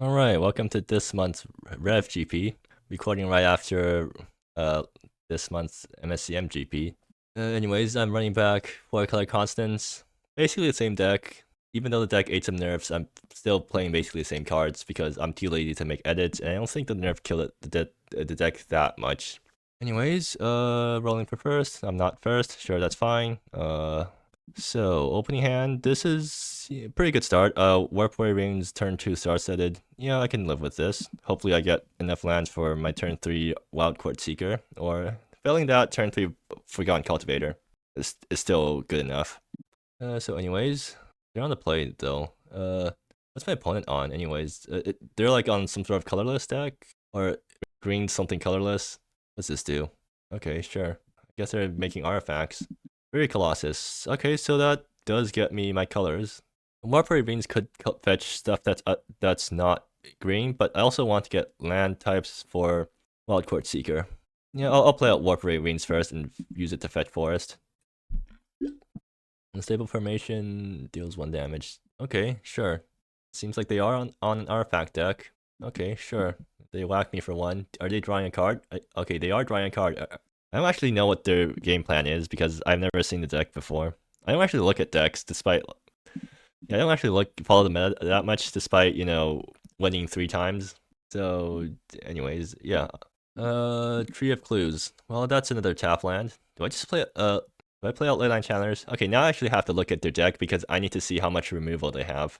Alright, welcome to this month's REV GP, recording right after this month's MSCM GP. Anyways, I'm running back 4-color Consonance, basically the same deck. Even though the deck ate some nerfs, I'm still playing basically the same cards because I'm too lazy to make edits, and I don't think the nerf killed the deck that much. Anyways, rolling for first. I'm not first, sure, that's fine. So, opening hand, this is a pretty good start. Warp Warrior Rings turn 2 star-setted. Yeah, I can live with this. Hopefully I get enough lands for my turn 3 Wild Court Seeker, or failing that, turn 3 Forgotten Cultivator is still good enough. So anyways, they're on the play though. What's my opponent on anyways? They're like on some sort of colorless deck? Or green something colorless? What's this do? Okay, sure. I guess they're making artifacts. Very Colossus. Okay, so that does get me my colors. Warped Rings could fetch stuff that's not green, but I also want to get land types for Wild Court Seeker. Yeah, I'll play out Warped Rings first and use it to fetch Forest. Unstable Formation deals 1 damage. Okay, sure. Seems like they are on an artifact deck. Okay, sure. They whack me for 1. Are they drawing a card? Okay, they are drawing a card. I don't actually know what their game plan is because I've never seen the deck before. I don't actually look at decks despite... Yeah, I don't actually follow the meta that much despite, winning 3 times. So, anyways, yeah. Tree of Clues. Well, that's another tap land. Do I just play... Do I play out Leyline Challengers? Okay, now I actually have to look at their deck because I need to see how much removal they have.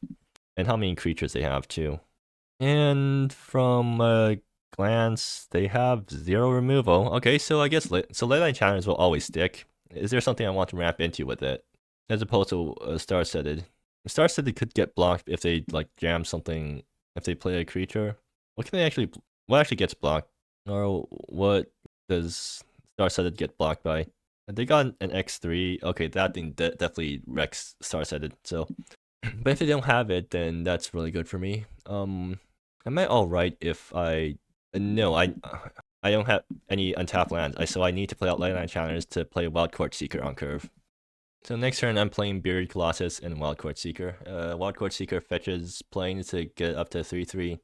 And how many creatures they have, too. And from a glance, they have 0 removal. Okay, so I guess Leyline Challengers will always stick. Is there something I want to ramp into with it? As opposed to Star-Setted. Star-Setted could get blocked if they, like, jam something, if they play a creature. What actually gets blocked? Or what does Star-Setted get blocked by? They got an X3. Okay, that thing definitely wrecks Star-Setted, so... But if they don't have it, then that's really good for me. Am I alright if I... No, I don't have any untapped lands, so I need to play out Leyline Challengers to play Wild Court Seeker on curve. So next turn, I'm playing Bearded Colossus and Wild Court Seeker. Wild Court Seeker fetches planes to get up to 3/3.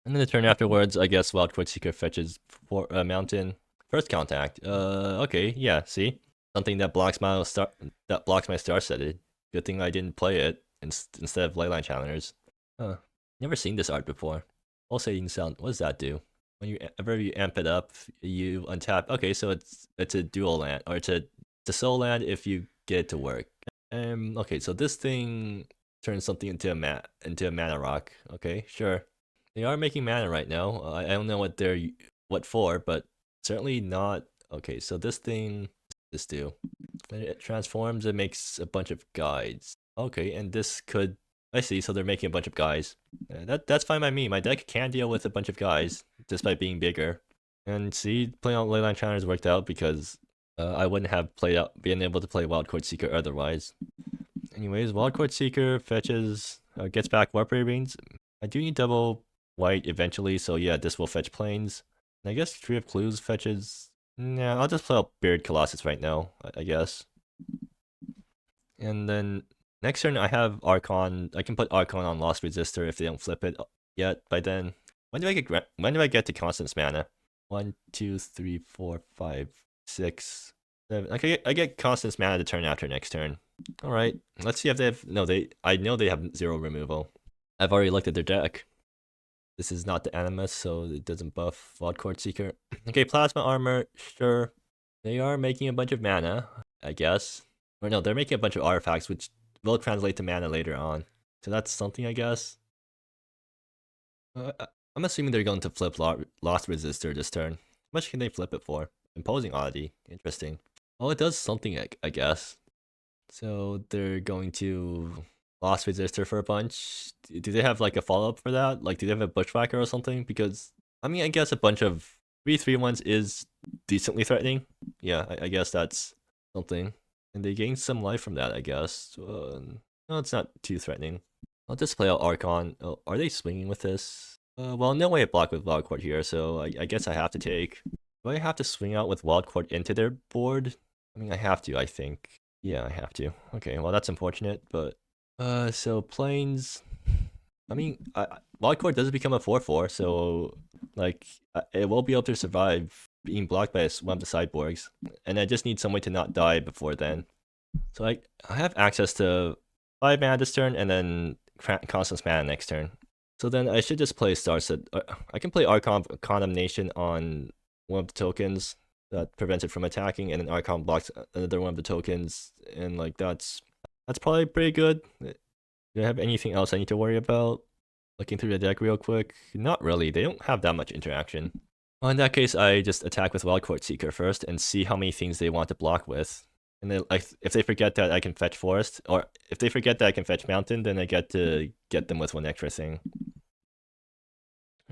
And then the turn afterwards, I guess Wild Court Seeker fetches for a mountain. First contact. Okay, yeah, see? Something that blocks my star-setted. Good thing I didn't play it instead of Leyline Challengers. Huh. Never seen this art before. Pulsating sound. What does that do? Whenever you amp it up, you untap. Okay, so it's a dual land, or it's a soul land if you get it to work. Okay, so this thing turns something into a mana rock. Okay, sure. They are making mana right now. I don't know what for, but certainly not. Okay, so this thing, this do. When it transforms, it makes a bunch of guides. Okay, and this could... I see, so they're making a bunch of guys. That's fine by me. My deck can deal with a bunch of guys, despite being bigger. And see, playing out Leyline Challengers worked out because I wouldn't have been able to play Wild Court Seeker otherwise. Anyways, Wild Court Seeker fetches, gets back Warp Rings. I do need double white eventually, so yeah, this will fetch planes. And I guess Tree of Clues fetches... Nah, I'll just play out Bearded Colossus right now, I guess. And then next turn I have Archon. I can put Archon on Lost Resistor if they don't flip it yet. By then, when do I get to Consonance mana? 1, 2, 3, 4, 5, 6, 7. Okay, I get Consonance mana to turn after next turn. All right, let's see if they have... No, I know they have 0 removal. I've already looked at their deck. This is not the Animus, so it doesn't buff Wild Court Seeker. Okay, Plasma Armor, sure. They are making a bunch of mana, I guess. Or no, they're making a bunch of artifacts, which will translate to mana later on. So that's something, I guess. I'm assuming they're going to flip Lost Resistor this turn. How much can they flip it for? Imposing Oddity. Interesting. Well, it does something, I guess. So they're going to... Lost Resistor for a bunch. Do they have like a follow-up for that? Like, do they have a Bushwhacker or something? Because, I mean, I guess a bunch of 3/3 ones is decently threatening. Yeah, I guess that's something. And they gain some life from that, I guess. No, it's not too threatening. I'll just play out Archon. Oh, are they swinging with this? Well, no way to block with Wild Court here, so I guess I have to take. Do I have to swing out with Wild Court into their board? I mean, I have to, I think. Yeah, I have to. Okay, well, that's unfortunate, but... So planes... I mean, Wildcore does become a 4/4, so like it will be able to survive being blocked by one of the sideboards, and I just need some way to not die before then. So I have access to 5 mana this turn, and then Consonance mana next turn. So then I should just play Starset. I can play Archon Condemnation on one of the tokens that prevents it from attacking, and then Archon blocks another one of the tokens, and like that's probably pretty good. Do I have anything else I need to worry about? Looking through the deck real quick. Not really, they don't have that much interaction. Well, in that case, I just attack with Wildcourt Seeker first and see how many things they want to block with. And then if they forget that I can fetch Forest, or if they forget that I can fetch Mountain, then I get to get them with one extra thing.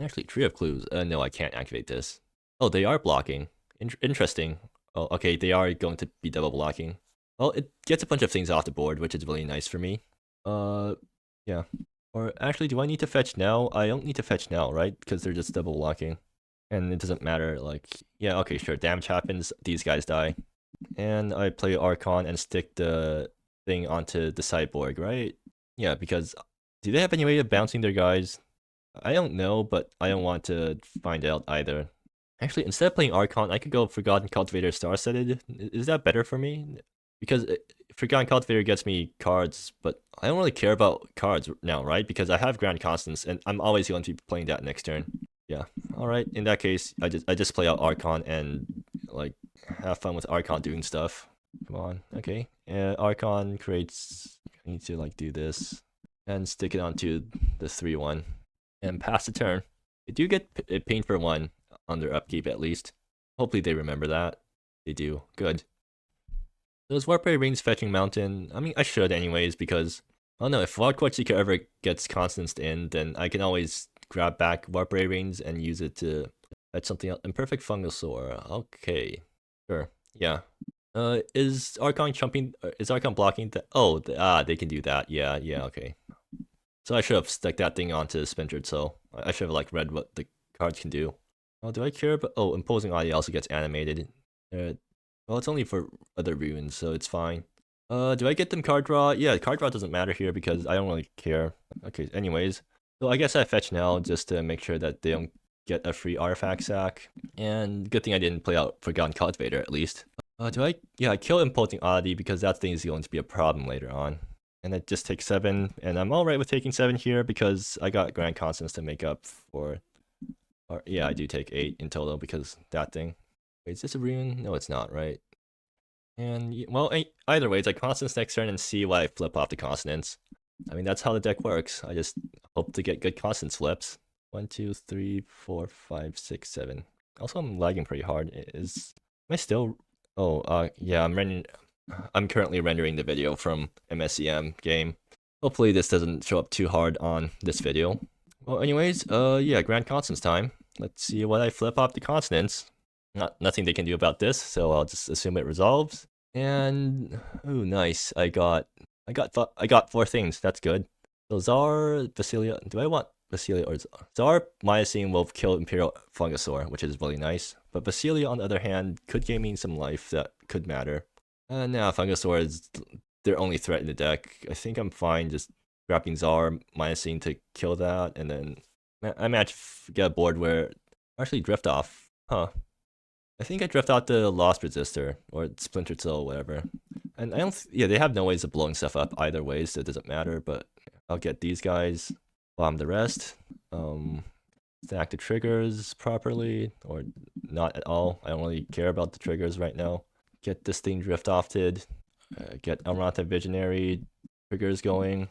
Actually, Tree of Clues. No, I can't activate this. Oh, they are blocking. Interesting. Oh, okay, they are going to be double blocking. Well, it gets a bunch of things off the board, which is really nice for me. Yeah. Or actually, do I need to fetch now? I don't need to fetch now, right? Because they're just double blocking. And it doesn't matter, like, yeah, okay, sure, damage happens, these guys die. And I play Archon and stick the thing onto the sideboard, right? Yeah, because do they have any way of bouncing their guys? I don't know, but I don't want to find out either. Actually, instead of playing Archon, I could go Forgotten Cultivator Star-Setted. Is that better for me? Because Forgotten Cultivator gets me cards, but I don't really care about cards now, right? Because I have Grand Constance, and I'm always going to be playing that next turn. Yeah. All right. In that case, I just play out Archon and like have fun with Archon doing stuff. Come on. Okay. Archon creates. I need to like do this and stick it onto the 3/1 and pass the turn. They do get pain for 1 on their upkeep at least. Hopefully they remember that. They do. Good. Those Warpray Rings fetching Mountain. I mean, I should anyways because I don't know if Wildcourt Seeker ever gets Constance in, then I can always grab back Warpray Rings and use it to fetch something else. Imperfect Fungosaur. Okay, sure. Yeah. Is Archon jumping? Is Archon blocking? Oh, they can do that. Yeah, okay. So I should have stuck that thing onto Splintered Soul. I should have like read what the cards can do. Oh, do I care? But oh, Imposing Eye also gets animated. Well, it's only for other runes, so it's fine. Do I get them card draw? Yeah, card draw doesn't matter here because I don't really care. Okay, anyways. So I guess I fetch now just to make sure that they don't get a free artifact sack. And good thing I didn't play out Forgotten Cultivator at least. I kill Imposing Oddity because that thing is going to be a problem later on. And it just takes 7, and I'm alright with taking 7 here because I got Grand Constance to make up for... Or, yeah, I do take 8 in total because that thing. Wait, is this a rune? No, it's not, right? And, well, either way, it's like Consonance next turn and see why I flip off the Consonance. I mean, that's how the deck works. I just hope to get good Consonance flips. 1, 2, 3, 4, 5, 6, 7. Also, I'm lagging pretty hard. Am I still... Oh, yeah, I'm currently rendering the video from MSEM game. Hopefully this doesn't show up too hard on this video. Well, anyways, yeah, Grand Consonance time. Let's see what I flip off the Consonance. Nothing they can do about this, so I'll just assume it resolves. And ooh, nice. I got 4 things. That's good. So Czar, Basilia. Do I want Basilia or Czar? Myosine will kill Imperial Fungosaur, which is really nice. But Basilia, on the other hand, could gain me some life that could matter. And now Fungosaur is their only threat in the deck. I think I'm fine just grabbing Czar, Myosine to kill that, and then I might get a board where actually drift off. Huh. I think I drift out the Lost Resistor or Splintered Soul, whatever. And I don't. Yeah, they have no ways of blowing stuff up either way, so it doesn't matter. But I'll get these guys, bomb the rest, stack the triggers properly or not at all. I don't really care about the triggers right now. Get this thing drift offed. Get Elranta Visionary triggers going.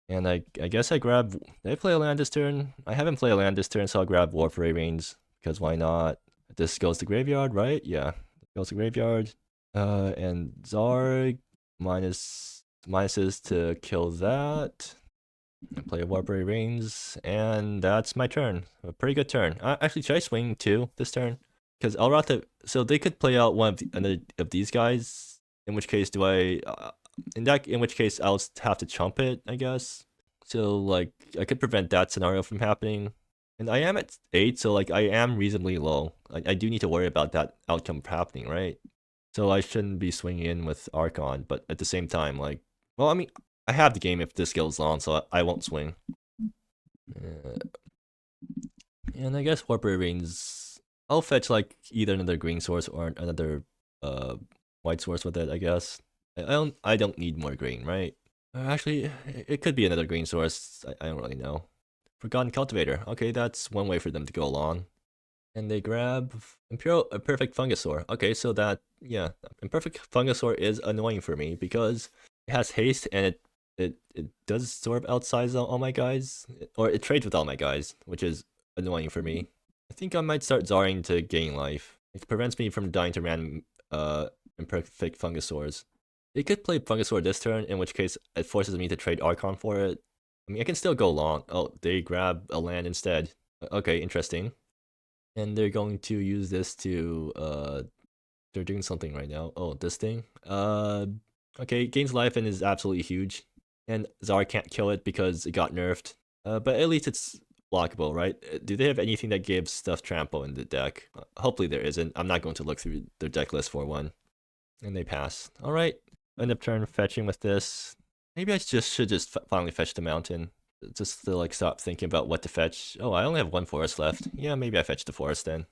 And I guess I grab. Did I play a land this turn? I haven't played a land this turn, so I'll grab Warfray Reigns because why not? This goes to graveyard, right? Yeah, it goes to graveyard. And Czar minuses to kill that. I play a Warfray Reigns, and that's my turn. A pretty good turn. Actually, should I swing too this turn? Because Elrata, so they could play out one of these guys. In which case, do I? In which case, I'll have to chump it, I guess. So like, I could prevent that scenario from happening. And I am at 8, so like I am reasonably low. I do need to worry about that outcome happening, right? So I shouldn't be swinging in with Archon, but at the same time, like, well, I mean, I have the game if this goes on, so I won't swing. And I guess Warper Rings, I'll fetch like either another green source or another white source with it, I guess. I don't need more green, right? Actually, it could be another green source. I don't really know. Forgotten Cultivator. Okay, that's one way for them to go along. And they grab Imperfect Fungusaur. Okay, so that, yeah, Imperfect Fungusaur is annoying for me because it has haste and it does sort of outsize all my guys, or it trades with all my guys, which is annoying for me. I think I might start Zarring to gain life. It prevents me from dying to random Imperfect Fungusaurs. They could play Fungusaur this turn, in which case it forces me to trade Archon for it. I mean, I can still go long. Oh, they grab a land instead. Okay, interesting. And they're going to use this to, they're doing something right now. Oh, this thing? Okay, gains life and is absolutely huge. And Zar can't kill it because it got nerfed. But at least it's blockable, right? Do they have anything that gives stuff trample in the deck? Hopefully there isn't. I'm not going to look through their deck list for one. And they pass. Alright, end up turn fetching with this. Maybe I should just finally fetch the mountain. Just to like stop thinking about what to fetch. Oh, I only have one forest left. Yeah, maybe I fetch the forest then.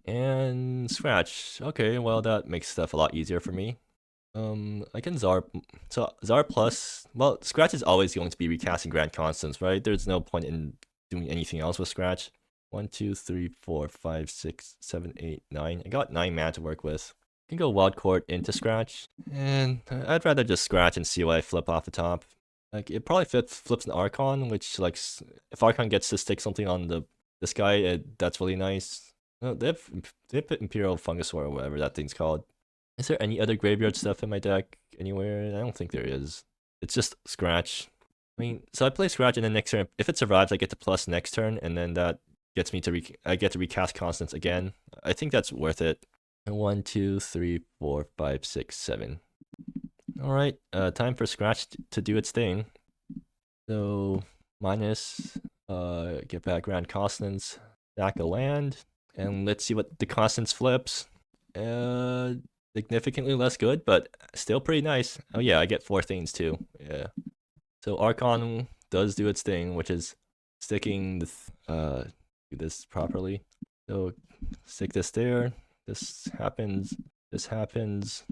And scratch. Okay, well that makes stuff a lot easier for me. I can Zar. So Zar plus. Well, scratch is always going to be recasting Grand Constance, right? There's no point in doing anything else with scratch. 1, 2, 3, 4, 5, 6, 7, 8, 9. I got 9 mana to work with. I can go Wild Court into scratch, and I'd rather just scratch and see what I flip off the top. Like it probably flips an Archon, which like if Archon gets to stick something on this guy, that's really nice. No, they have Imperial Fungusaur or whatever that thing's called. Is there any other graveyard stuff in my deck anywhere? I don't think there is. It's just scratch. I mean, so I play scratch, and then next turn, if it survives, I get to plus next turn, and then that gets me to I get to recast Constance again. I think that's worth it. 1, 2, 3, 4, 5, 6, 7. Alright, time for Scratch to do its thing. So, minus, get back Grand Constance, stack a land, and let's see what the Constance flips. Significantly less good, but still pretty nice. Oh yeah, I get 4 things too. Yeah. So Archon does do its thing, which is sticking do this properly. So stick this there. This happens. This happens.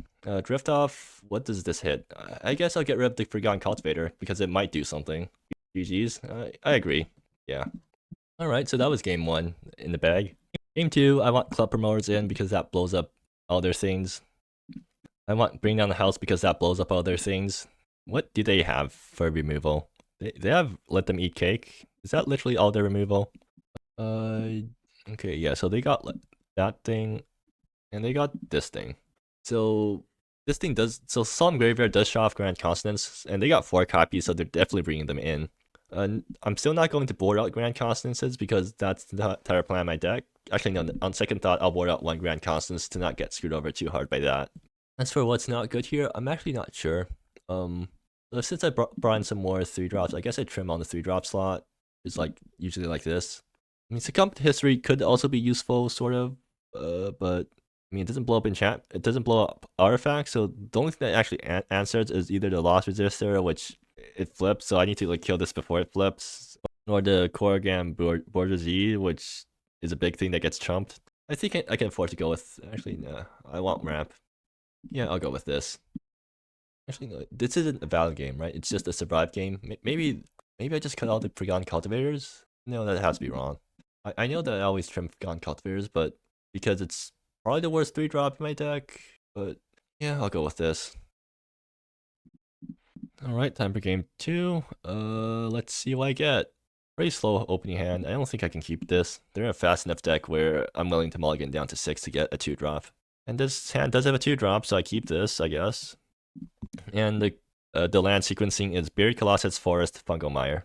Drift off. What does this hit? I guess I'll get rid of the Forgotten Cultivator because it might do something. GG's. I agree. Yeah. Alright, so that was game 1 in the bag. Game 2, I want Club Promoters in because that blows up all their things. I want Bring Down the House because that blows up all their things. What do they have for removal? They have Let Them Eat Cake. Is that literally all their removal? Okay, yeah, so they got that thing. And they got this thing. So this thing does. So Solemn Graveyard does show off Grand Consonance, and they got 4 copies, so they're definitely bringing them in. I'm still not going to board out Grand Constances because that's the entire plan of my deck. Actually, no. On second thought, I'll board out 1 Grand Constance to not get screwed over too hard by that. As for what's not good here, I'm actually not sure. So since I brought in some more 3-drops, I guess I trim on the 3-drop slot. It's like usually like this. I mean, Succumb to History could also be useful, sort of, but. I mean, it doesn't blow up enchant. It doesn't blow up artifacts. So the only thing that actually answers is either the Lost Resistor, which it flips. So I need to like kill this before it flips, or the Corrigan Bourgeoisie, which is a big thing that gets trumped. I think I can afford to go with. Actually, no. I want ramp. Yeah, I'll go with this. Actually, no. This isn't a valid game, right? It's just a survive game. Maybe I just cut all the Forgotten Cultivators. No, that has to be wrong. I know that I always trim Forgotten Cultivators, but because it's probably the worst 3-drop in my deck, but yeah, I'll go with this. Alright, time for game 2. Let's see what I get. Pretty slow opening hand. I don't think I can keep this. They're in a fast enough deck where I'm willing to mulligan down to 6 to get a 2-drop. And this hand does have a 2-drop, so I keep this, I guess. And the land sequencing is Buried Colossus, Forest, Fungal Mire.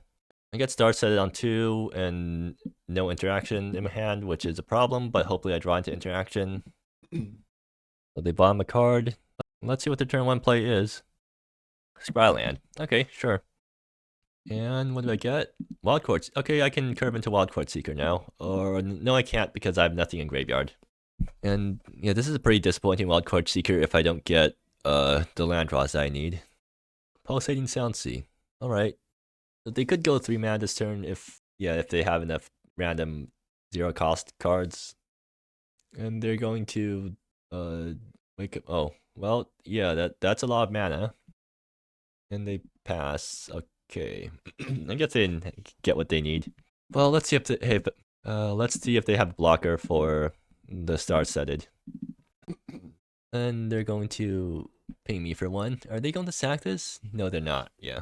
I get Star set it on 2 and no interaction in my hand, which is a problem, but hopefully I draw into interaction. So they bomb a card. Let's see what the turn 1 play is. Scryland. Okay, sure. And what do I get? Wild Court. Okay, I can curve into Wild Court Seeker now. Or no, I can't because I have nothing in graveyard. And yeah, this is a pretty disappointing Wild Court Seeker if I don't get the land draws that I need. Pulsating Sound Sea. Alright. They could go 3 mana this turn if they have enough random 0 cost cards. And they're going to wake up. Oh, well, yeah, that's a lot of mana. And they pass. Okay. I guess they didn't get what they need. Well, let's see if let's see if they have a blocker for the star setted. And they're going to ping me for 1. Are they going to sack this? No, they're not. Yeah.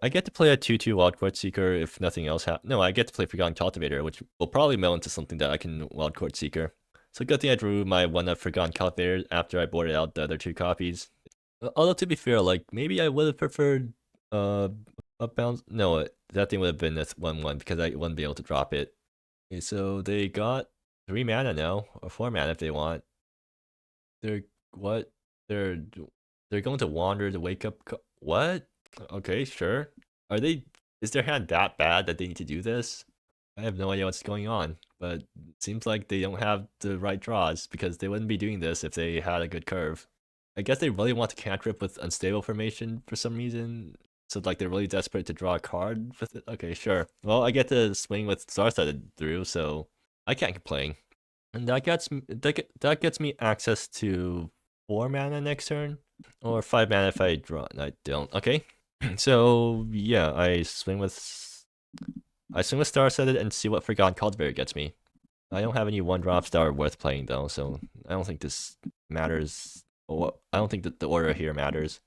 I get to play a 2/2 Wildcard Seeker if nothing else happens. No, I get to play Forgotten Cultivator, which will probably mill into something that I can Wildcard Seeker. So good thing I drew my 1-up Forgotten Cultivator after I boarded out the other 2 copies. Although to be fair, like maybe I would have preferred a bounce. No, that thing would have been a 1/1 because I wouldn't be able to drop it. Okay, so they got 3 mana now, or 4 mana if they want. They're what? They're going to wander to wake up. What? Okay, sure. Are they? Is their hand that bad that they need to do this? I have no idea what's going on, but it seems like they don't have the right draws because they wouldn't be doing this if they had a good curve. I guess they really want to cantrip with unstable formation for some reason. So like they're really desperate to draw a card with it. Okay, sure. Well, I get to swing with Star-Studded through, so I can't complain. And that gets me access to 4 mana next turn, or 5 mana if I draw. I don't. Okay. So yeah, I swing with Star-Studded and see what Forgotten Cultivator gets me. I don't have any 1-drops that are worth playing though, so I don't think this matters. I don't think that the order here matters.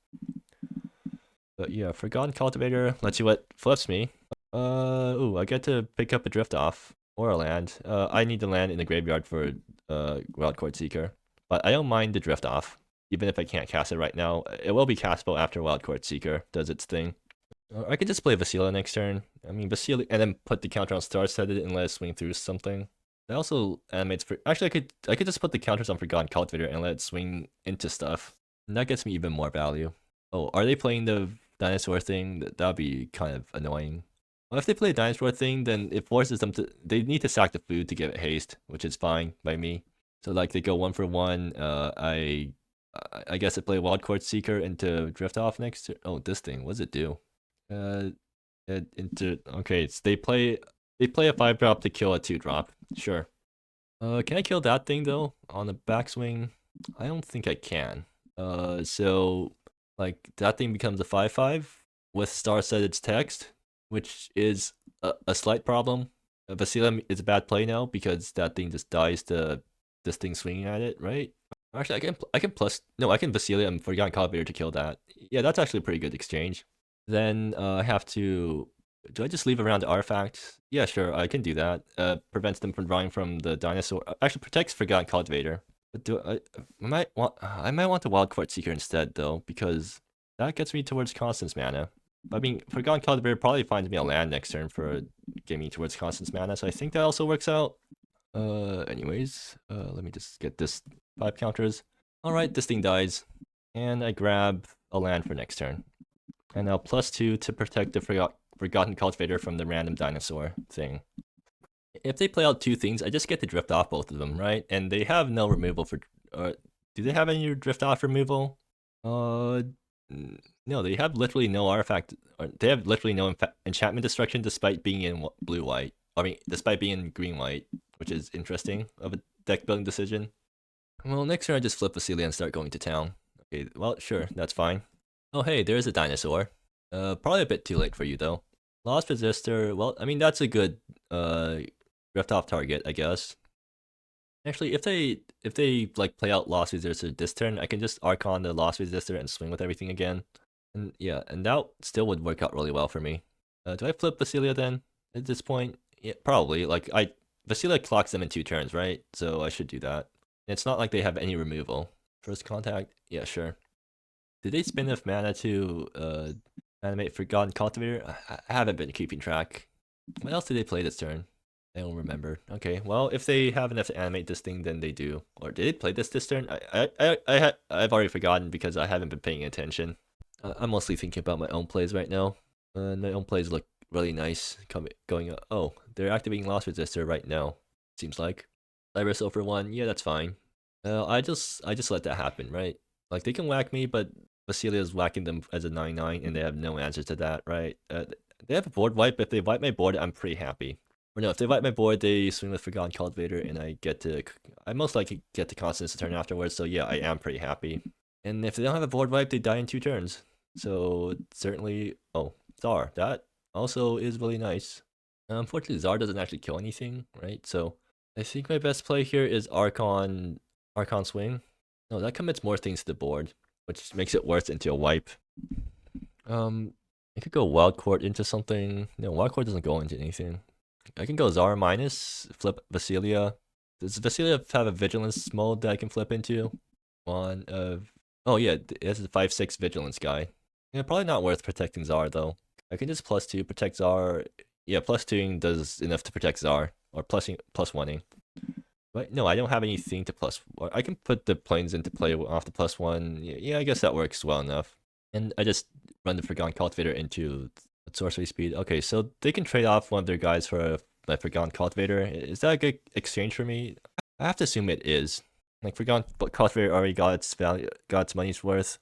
But yeah, Forgotten Cultivator. Let's see what flips me. Ooh, I get to pick up a Drift Off or a land. I need to land in the graveyard for Wildcard Seeker, but I don't mind the Drift Off. Even if I can't cast it right now, it will be castable after Wildcard Seeker does its thing. I could just play Vasila next turn. I mean, Vasila, and then put the counter on Star-Studded and let it swing through something. That also animates for. Actually, I could just put the counters on Forgotten Cultivator and let it swing into stuff. And that gets me even more value. Oh, are they playing the dinosaur thing? That'd be kind of annoying. Well, if they play a dinosaur thing, then it forces them to. They need to sack the food to give it haste, which is fine by me. So like they go 1 for 1. I guess I play Wildcard Seeker into Drift Off next. Oh, this thing. What does it do? Okay. So they play a 5-drop to kill a 2-drop. Sure. Can I kill that thing though on the backswing? I don't think I can. So like that thing becomes a 5/5 with Star-Studded's text, which is a slight problem. Vasila is a bad play now because that thing just dies to this thing swinging at it, right? Actually, I can Vasila and Forgotten Cultivator to kill that. Yeah, that's actually a pretty good exchange. Then I have to. Do I just leave around the artifact? Yeah, sure, I can do that. Prevents them from drawing from the dinosaur. Actually, protects Forgotten Cultivator. But I might want the Wildcard Seeker instead though, because that gets me towards Consonance mana. I mean, Forgotten Cultivator probably finds me a land next turn for getting me towards Consonance mana, so I think that also works out. Anyways, let me just get this 5 counters. Alright, this thing dies. And I grab a land for next turn. And now +2 to protect the Forgotten Cultivator from the random dinosaur thing. If they play out 2 things, I just get to drift off both of them, right? And they have no removal for. Do they have any drift off removal? No, they have literally no artifact. Or they have literally no enchantment destruction, despite being in blue-white. I mean, despite being in green-white, which is interesting of a deck building decision. Well, next turn I just flip Vasila and start going to town. Okay, well, sure, that's fine. Oh, hey, there's a dinosaur. Probably a bit too late for you though. Lost Resistor. Well, I mean that's a good drift off target, I guess. Actually, if they like play out Lost Resistor this turn, I can just Archon the Lost Resistor and swing with everything again. And yeah, and that still would work out really well for me. Do I flip Vasila then at this point? Yeah, probably. Like Vasila clocks them in 2 turns, right? So I should do that. And it's not like they have any removal. First contact. Yeah, sure. Did they spend enough mana to animate Forgotten Cultivator? I haven't been keeping track. What else did they play this turn? I don't remember. Okay, well, if they have enough to animate this thing, then they do. Or did they play this turn? I've already forgotten because I haven't been paying attention. I'm mostly thinking about my own plays right now. My own plays look really nice going up. Oh, they're activating Lost Resistor right now, seems like. Cybersoul for 1, yeah, that's fine. I just let that happen, right? Like, they can whack me, but Vasila is whacking them as a 9/9, and they have no answer to that, right? they have a board wipe. If they wipe my board, I'm pretty happy. Or no, if they wipe my board, they swing with Forgotten Cultivator, and I most likely get to Consonance a turn afterwards, so yeah, I am pretty happy. And if they don't have a board wipe, they die in 2 turns. So certainly, oh, Czar, that also is really nice. Unfortunately, Czar doesn't actually kill anything, right? So I think my best play here is Archon Swing. No, that commits more things to the board, which makes it worse into a wipe. I could go Wild Court into something. No, Wild Court doesn't go into anything. I can go Czar minus, flip Vasilia. Does Vasilia have a Vigilance mode that I can flip into? One of... Oh yeah, it has a 5/6 Vigilance guy. Yeah, probably not worth protecting Czar though. I can just +2 protect Czar. Yeah, +2ing does enough to protect Czar. Or +1ing. But no, I don't have anything to I can put the planes into play off the +1. Yeah, I guess that works well enough. And I just run the Forgotten Cultivator into sorcery speed. Okay, so they can trade off one of their guys for my Forgotten Cultivator. Is that a good exchange for me? I have to assume it is. Like Forgotten Cultivator already got its value, got its money's worth.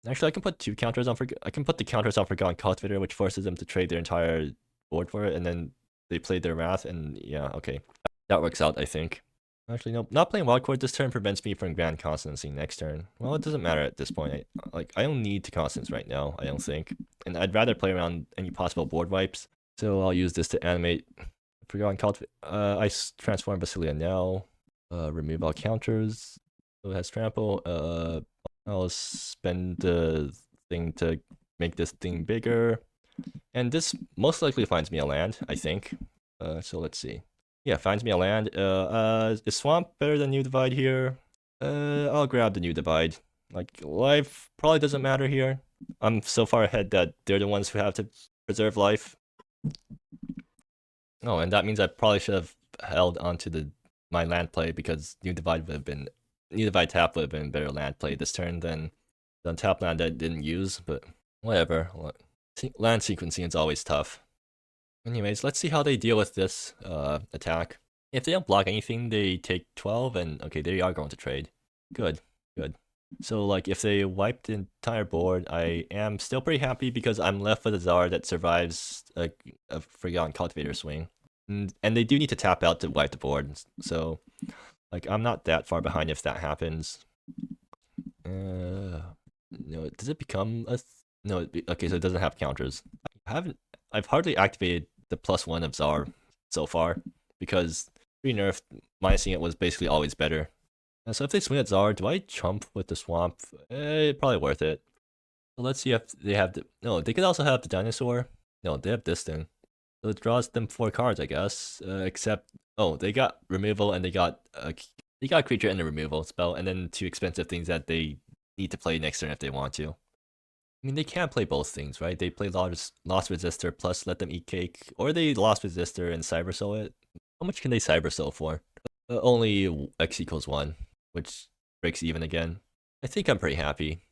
Actually, I can put 2 counters on I can put the counters on Forgotten Cultivator, which forces them to trade their entire board for it, and then they play their Wrath, and yeah, okay. That works out, I think. Actually, no, not playing Wild Court this turn prevents me from Grand Constancy next turn. Well, it doesn't matter at this point. I don't need to Constance right now, I don't think. And I'd rather play around any possible board wipes. So I'll use this to animate Forgotten Cultivator. I transform Basilia now. Remove all counters. So it has trample. I'll spend the thing to make this thing bigger. And this most likely finds me a land, I think. So let's see. Yeah, finds me a land. Is Swamp better than New Divide here? I'll grab the New Divide. Like, life probably doesn't matter here. I'm so far ahead that they're the ones who have to preserve life. Oh, and that means I probably should have held onto my land play, because New Divide tap would have been better land play this turn than the tap land that I didn't use, but whatever. Land sequencing is always tough. Anyways, let's see how they deal with this attack. If they don't block anything, they take 12, and okay, they are going to trade. Good, good. So like, if they wipe the entire board, I am still pretty happy because I'm left with a Czar that survives a Forgotten Cultivator swing. And they do need to tap out to wipe the board, so like, I'm not that far behind if that happens. No, does it become a... No, okay, so it doesn't have counters. I've hardly activated the +1 of Czar so far, because pre-nerf, minusing it was basically always better. So if they swing at Czar, do I chump with the Swamp? Probably worth it. So let's see if they have no, they could also have the Dinosaur. No, they have this thing. So it draws them 4 cards, I guess. Except, oh, they got removal, and they got a creature and a removal spell, and then 2 expensive things that they need to play next turn if they want to. I mean, they can't play both things, right? They play Lost Resistor plus Let Them Eat Cake, or they Lost Resistor and Cybersoul it. How much can they Cybersoul for? Only X = 1, which breaks even again. I think I'm pretty happy.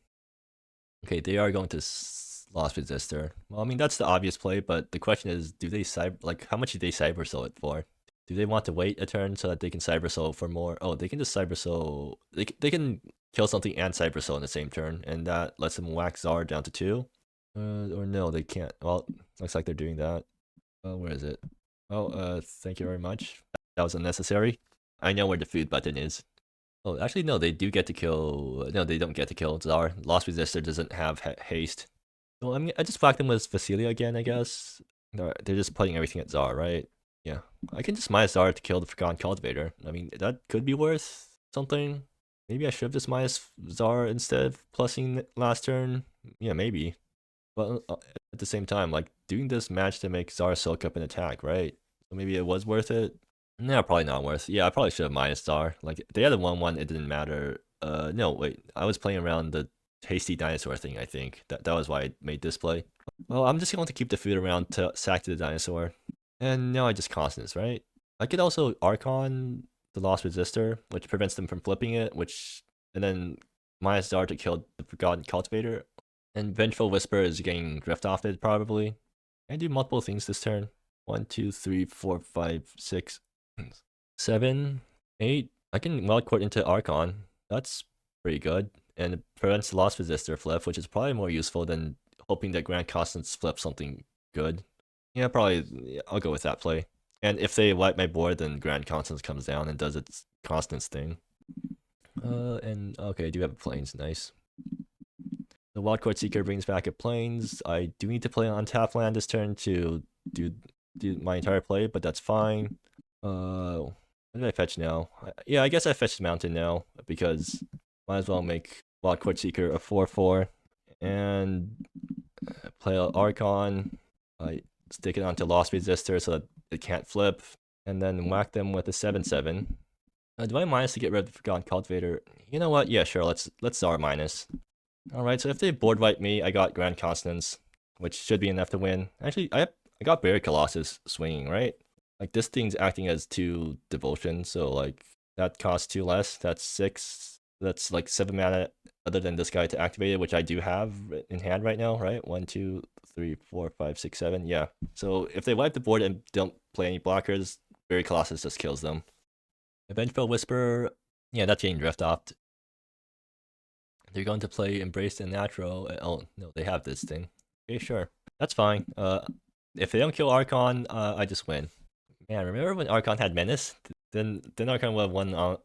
Okay, they are going to Lost Resistor. Well, I mean, that's the obvious play, but the question is, do they how much do they Cybersoul it for? Do they want to wait a turn so that they can Cybersoul for more? Oh, they can just Cybersoul. They can kill something and Cybersoul in the same turn, and that lets them whack Czar down to 2. Or no, they can't. Well, looks like they're doing that. Where is it? Oh, thank you very much. That was unnecessary. I know where the food button is. Oh, actually, no, they do get to kill... No, they don't get to kill Czar. Lost Resistor doesn't have haste. So I just whacked them with Vasilia again, I guess. They're just putting everything at Czar, right? Yeah, I can just minus Czar to kill the Forgotten Cultivator. I mean, that could be worth something. Maybe I should have just minus Czar instead of plussing last turn. Yeah, maybe. But at the same time, like, doing this match to make Czar soak up an attack, right? So maybe it was worth it. No, probably not worth. Yeah, I probably should have minus Czar. Like, they had a 1/1, it didn't matter. No, wait, I was playing around the hasty dinosaur thing, I think. That was why I made this play. Well, I'm just going to keep the food around to sack to the dinosaur. And now I just Consonance, right? I could also Archon the Lost Resistor, which prevents them from flipping it, and then minus Czar to kill the Forgotten Cultivator. And Vengeful Whisper is getting drift offed, probably. I do multiple things this turn. 1, 2, 3, 4, 5, 6, 7, 8. I can Wild Court into Archon. That's pretty good. And it prevents the Lost Resistor flip, which is probably more useful than hoping that Grand Constance flips something good. Yeah, probably. Yeah, I'll go with that play. And if they wipe my board, then Grand Consonance comes down and does its Constance thing. And okay, I do have a Plains, nice. The Wildcard Seeker brings back a Plains. I do need to play on tap land this turn to do my entire play, but that's fine. What did I fetch now? Yeah, I guess I fetched Mountain now because might as well make Wildcard Seeker a 4/4 and play Archon. I stick it onto Lost Resistor so that it can't flip, and then whack them with a 7/7. Do I minus to get rid of the Forgotten Cultivator? You know what? Yeah, sure. Let's R minus. All right. So if they board wipe me, I got Grand Consonance, which should be enough to win. Actually, I got Buried Colossus swinging, right? Like this thing's acting as 2 devotion, so like that costs 2 less. That's 6. That's like 7 mana other than this guy to activate it, which I do have in hand right now, right? 1, 2, 3, 4, 5, 6, 7. Yeah. So if they wipe the board and don't play any blockers, Buried Colossus just kills them. Vengeful Whisper, yeah, that's getting drift off. They're going to play Embrace the Natural. Oh no, they have this thing. Okay, sure, that's fine. If they don't kill Archon, I just win. Man, remember when Archon had Menace? Then Archon would have won all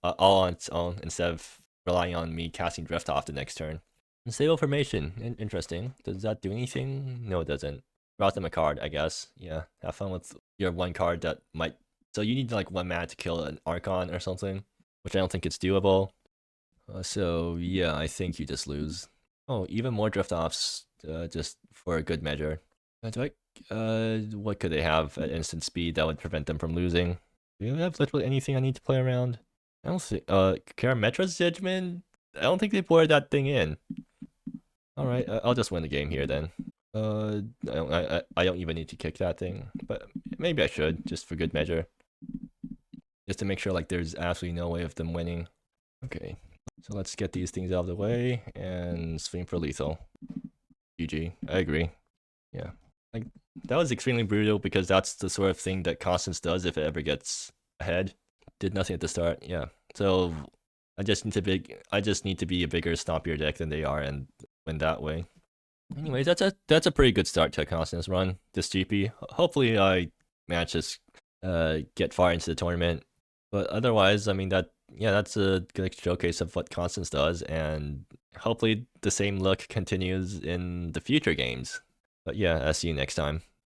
on its own instead of relying on me casting Drift off the next turn. Stable Formation, interesting. Does that do anything? No, it doesn't. Draw them a card, I guess. Yeah, have fun with your 1 card that might. So you need like 1 mana to kill an Archon or something, which I don't think it's doable. So yeah, I think you just lose. Oh, even more drift offs, just for a good measure. What could they have at instant speed that would prevent them from losing? Do you have literally anything I need to play around? I don't think. Karametra's Judgment. I don't think they poured that thing in. All right, I'll just win the game here then. I don't even need to kick that thing, but maybe I should just for good measure, just to make sure like there's absolutely no way of them winning. Okay, so let's get these things out of the way and swing for lethal. GG. I agree. Yeah, like that was extremely brutal because that's the sort of thing that Constance does if it ever gets ahead. Did nothing at the start. Yeah, so I just need to be a bigger stompier deck than they are and win that way. Anyways, that's a pretty good start to a Constance run. This GP. Hopefully, I manage to get far into the tournament. But otherwise, I mean that's a good showcase of what Constance does, and hopefully the same look continues in the future games. But yeah, I'll see you next time.